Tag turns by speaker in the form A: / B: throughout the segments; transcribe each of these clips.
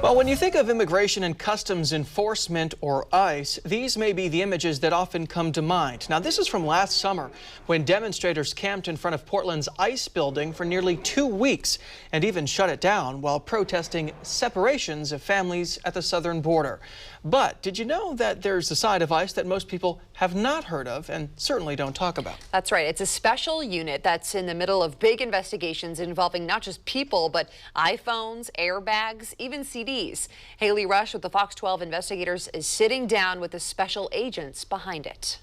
A: Well, when you think of Immigration and Customs Enforcement, or ICE, these may be the images that often come to mind. Now, this is from last summer when demonstrators camped in front of Portland's ICE building for nearly 2 weeks and even shut it down while protesting separations of families at the southern border. But did you know that there's a side of ICE that most people have not heard of and certainly don't talk about?
B: That's right. It's a special unit that's in the middle of big investigations involving not just people, but iPhones, airbags, even CDs. Haley Rush with the Fox 12 investigators is sitting down with the special agents behind it.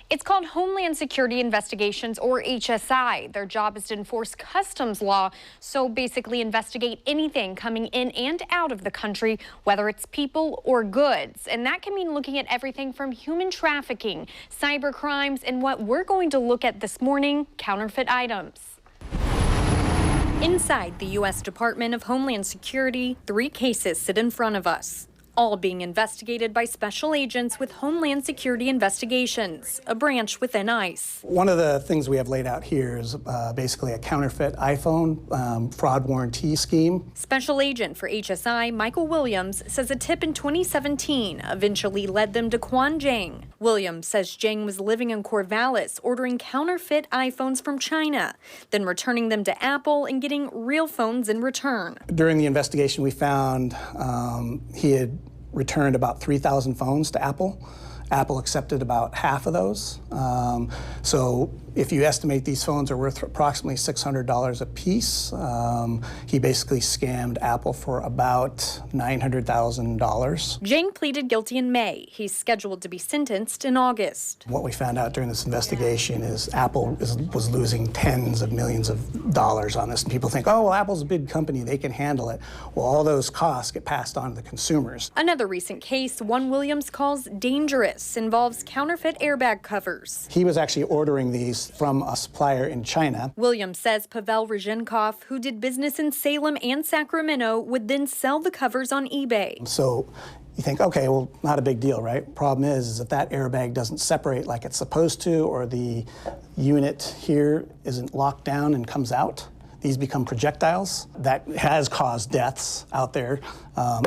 C: It's called Homeland Security Investigations, or HSI. Their job is to enforce customs law, so basically investigate anything coming in and out of the country, whether it's people or goods. And that can mean looking at everything from human trafficking, cyber crimes, and what we're going to look at this morning, counterfeit items. Inside the U.S. Department of Homeland Security, 3 cases sit in front of us, all being investigated by special agents with Homeland Security Investigations, a branch within ICE.
D: One of the things we have laid out here is basically a counterfeit iPhone fraud warranty scheme.
C: Special agent for HSI, Michael Williams, says a tip in 2017 eventually led them to Quan Zhang. Williams says Zhang was living in Corvallis, ordering counterfeit iPhones from China, then returning them to Apple and getting real phones in return.
D: During the investigation, we found he had returned about 3,000 phones to Apple. Apple accepted about half of those. So if you estimate these phones are worth approximately $600 a piece, he basically scammed Apple for about $900,000.
C: Zhang pleaded guilty in May. He's scheduled to be sentenced in August.
D: What we found out during this investigation is Apple was losing tens of millions of dollars on this. And people think, oh, well, Apple's a big company, they can handle it. Well, all those costs get passed on to the consumers.
C: Another recent case, one Williams calls dangerous, involves counterfeit airbag covers.
D: He was actually ordering these from a supplier in China.
C: Williams says Pavel Ryzhenkov, who did business in Salem and Sacramento, would then sell the covers on eBay.
D: So you think, okay, well, not a big deal, right? Problem is if that airbag doesn't separate like it's supposed to, or the unit here isn't locked down and comes out, these become projectiles. That has caused deaths out there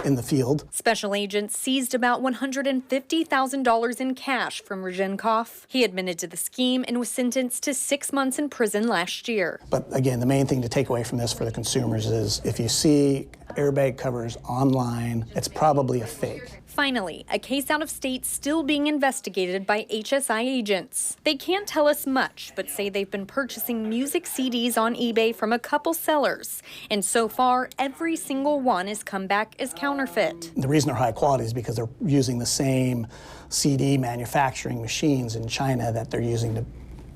D: in the field.
C: Special agents seized about $150,000 in cash from Ryzhenkov. He admitted to the scheme and was sentenced to 6 months in prison last year.
D: But again, the main thing to take away from this for the consumers is if you see airbag covers online, it's probably a fake.
C: Finally, a case out of state still being investigated by HSI agents. They can't tell us much, but say they've been purchasing music CDs on eBay from a couple sellers. And so far, every single one has come back as counterfeit.
D: The reason they're high quality is because they're using the same CD manufacturing machines in China that they're using to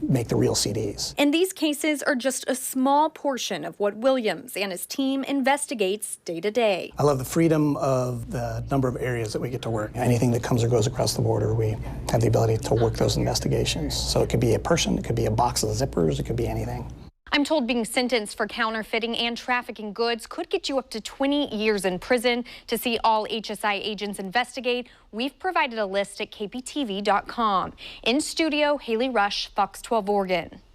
D: make the real CDs.
C: And these cases are just a small portion of what Williams and his team investigates day to day.
D: I love the freedom of the number of areas that we get to work. Anything that comes or goes across the border, we have the ability to work those investigations. So it could be a person, it could be a box of zippers, it could be anything.
C: I'm told being sentenced for counterfeiting and trafficking goods could get you up to 20 years in prison. To see all HSI agents investigate, we've provided a list at kptv.com. In studio, Haley Rush, Fox 12 Oregon.